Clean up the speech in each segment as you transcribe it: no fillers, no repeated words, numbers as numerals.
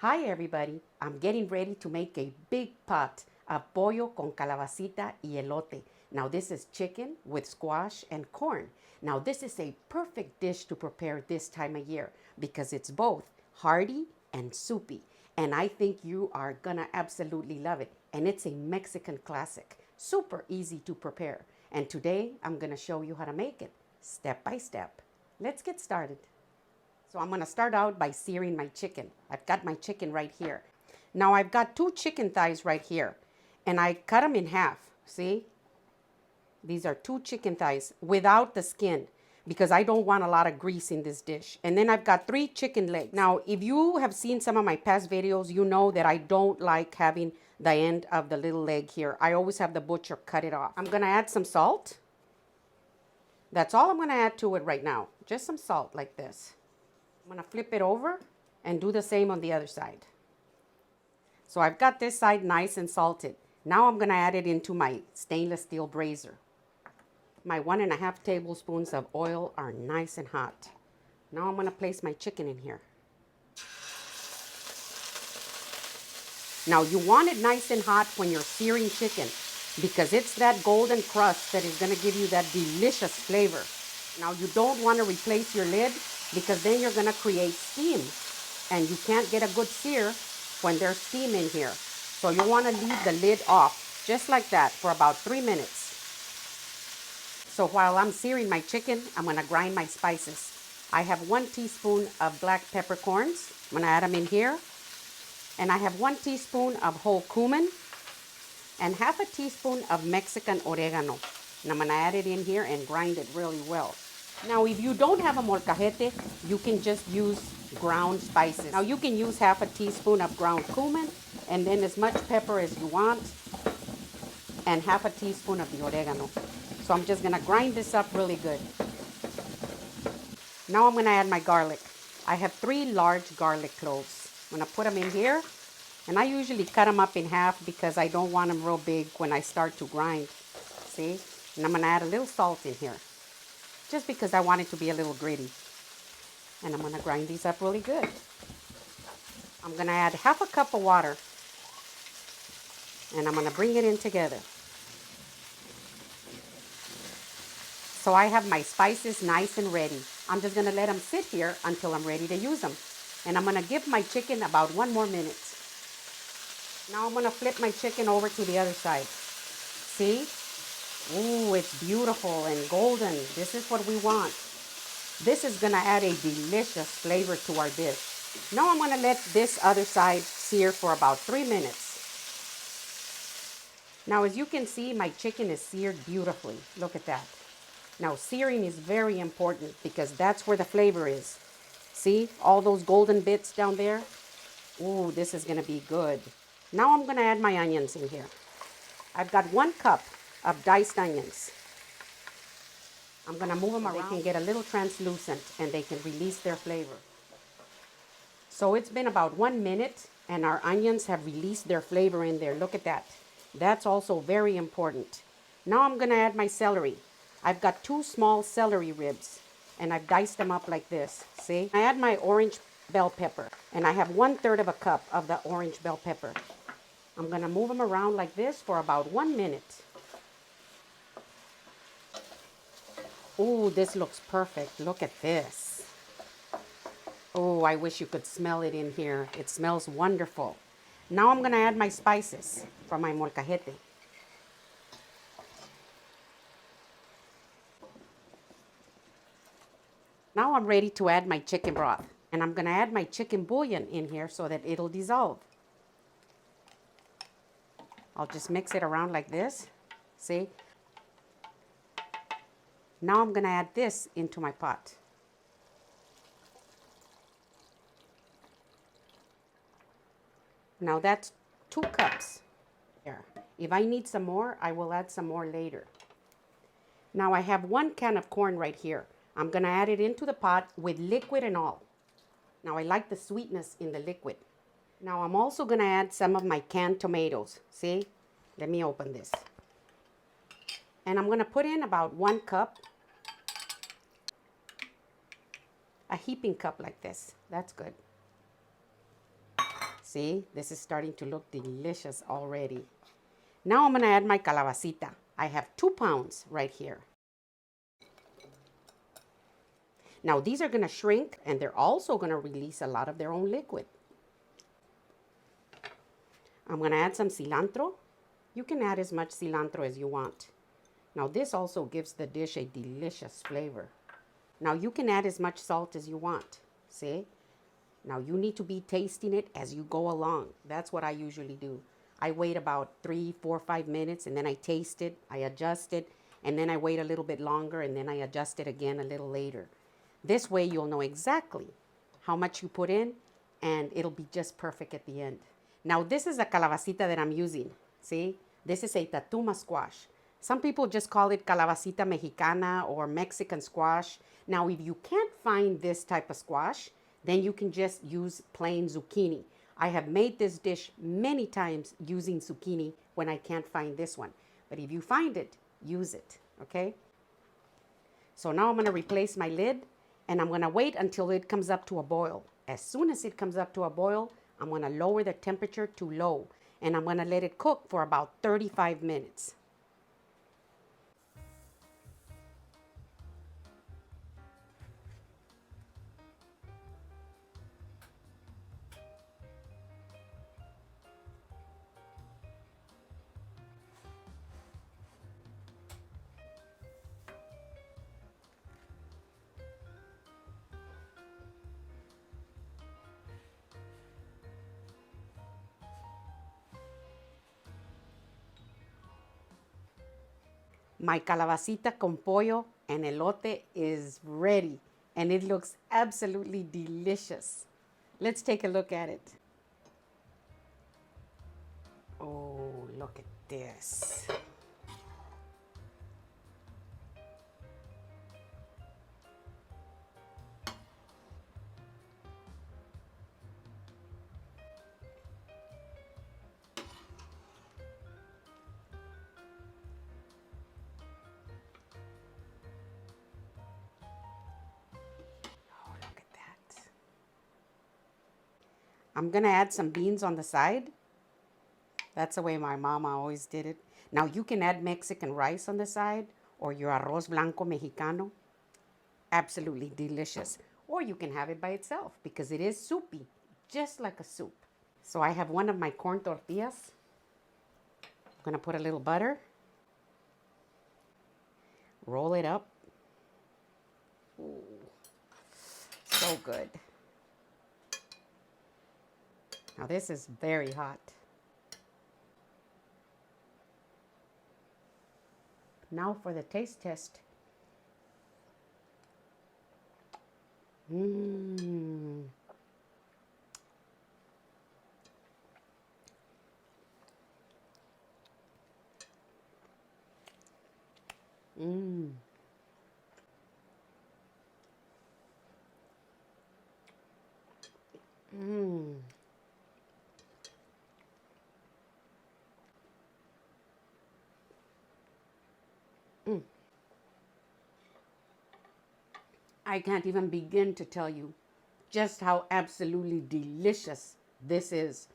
Hi everybody, I'm getting ready to make a big pot of pollo con calabacita y elote. Now this is chicken with squash and corn. Now this is a perfect dish to prepare this time of year because it's both hearty and soupy. And I think you are gonna absolutely love it. And it's a Mexican classic, super easy to prepare. And today I'm gonna show you how to make it step by step. Let's get started. So I'm going to start out by searing my chicken. I've got my chicken right here. Now I've got 2 chicken thighs right here. And I cut them in half. See? These are 2 chicken thighs without the skin because I don't want a lot of grease in this dish. And then I've got 3 chicken legs. Now, if you have seen some of my past videos, you know that I don't like having the end of the little leg here. I always have the butcher cut it off. I'm going to add some salt. That's all I'm going to add to it right now. Just some salt like this. I'm going to flip it over and do the same on the other side. So I've got this side nice and salted. Now I'm going to add it into my stainless steel brazier. My 1.5 tablespoons of oil are nice and hot. Now I'm going to place my chicken in here. Now you want it nice and hot when you're searing chicken because it's that golden crust that is going to give you that delicious flavor. Now you don't want to replace your lid because then you're going to create steam and you can't get a good sear when there's steam in here. So you want to leave the lid off just like that for about 3 minutes. So while I'm searing my chicken, I'm going to grind my spices. I have 1 teaspoon of black peppercorns. I'm going to add them in here. And I have 1 teaspoon of whole cumin and 1/2 teaspoon of Mexican oregano. And I'm going to add it in here and grind it really well. Now, if you don't have a molcajete, you can just use ground spices. Now, you can use 1/2 teaspoon of ground cumin and then as much pepper as you want and 1/2 teaspoon of the oregano. So I'm just going to grind this up really good. Now I'm going to add my garlic. I have 3 large garlic cloves. I'm going to put them in here. And I usually cut them up in half because I don't want them real big when I start to grind. See? And I'm going to add a little salt in here, just because I want it to be a little gritty. And I'm going to grind these up really good. I'm going to add 1/2 cup of water. And I'm going to bring it in together. So I have my spices nice and ready. I'm just going to let them sit here until I'm ready to use them. And I'm going to give my chicken about 1 more minute. Now I'm going to flip my chicken over to the other side. See? Ooh, it's beautiful and golden. This is what we want. This is going to add a delicious flavor to our dish. Now I'm going to let this other side sear for about 3 minutes. Now as you can see, my chicken is seared beautifully. Look at that. Now searing is very important because that's where the flavor is. See all those golden bits down there? Ooh, this is going to be good. Now I'm going to add my onions in here. I've got 1 cup of diced onions. I'm going to move them around. They can get a little translucent and they can release their flavor. So it's been about 1 minute and our onions have released their flavor in there. Look at that. That's also very important. Now I'm going to add my celery. I've got 2 small celery ribs and I've diced them up like this. See? I add my orange bell pepper and I have 1/3 of a cup of the orange bell pepper. I'm going to move them around like this for about 1 minute. Ooh, this looks perfect. Look at this. Oh, I wish you could smell it in here. It smells wonderful. Now I'm going to add my spices from my molcajete. Now I'm ready to add my chicken broth. And I'm going to add my chicken bouillon in here so that it'll dissolve. I'll just mix it around like this. See? Now I'm going to add this into my pot. Now that's 2 cups. There. If I need some more, I will add some more later. Now I have 1 can of corn right here. I'm going to add it into the pot with liquid and all. Now I like the sweetness in the liquid. Now I'm also going to add some of my canned tomatoes. See? Let me open this. And I'm going to put in about 1 cup. A heaping cup like this. That's good. See, this is starting to look delicious already. Now I'm going to add my calabacita. I have 2 pounds right here. Now these are going to shrink and they're also going to release a lot of their own liquid. I'm going to add some cilantro. You can add as much cilantro as you want. Now this also gives the dish a delicious flavor. Now you can add as much salt as you want. See? Now you need to be tasting it as you go along. That's what I usually do. I wait about 3, 4, 5 minutes and then I taste it, I adjust it, and then I wait a little bit longer and then I adjust it again a little later. This way you'll know exactly how much you put in and it'll be just perfect at the end. Now this is the calabacita that I'm using. See? This is a Tatuma squash. Some people just call it calabacita mexicana or Mexican squash. Now if you can't find this type of squash, then you can just use plain zucchini. I have made this dish many times using zucchini when I can't find this one. But if you find it, use it, okay? So now I'm going to replace my lid and I'm going to wait until it comes up to a boil. As soon as it comes up to a boil, I'm going to lower the temperature to low and I'm going to let it cook for about 35 minutes. My calabacita con pollo and elote is ready and it looks absolutely delicious. Let's take a look at it. Oh, look at this. I'm going to add some beans on the side. That's the way my mama always did it. Now you can add Mexican rice on the side or your arroz blanco mexicano. Absolutely delicious. Or you can have it by itself because it is soupy, just like a soup. So I have one of my corn tortillas. I'm going to put a little butter. Roll it up. Ooh, so good. Now this is very hot. Now for the taste test. Mmm. Mmm. Mmm. I can't even begin to tell you just how absolutely delicious this is.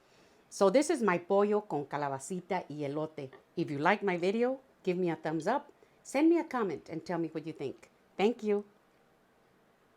So this is my pollo con calabacita y elote. If you like my video, give me a thumbs up, send me a comment and tell me what you think. Thank you.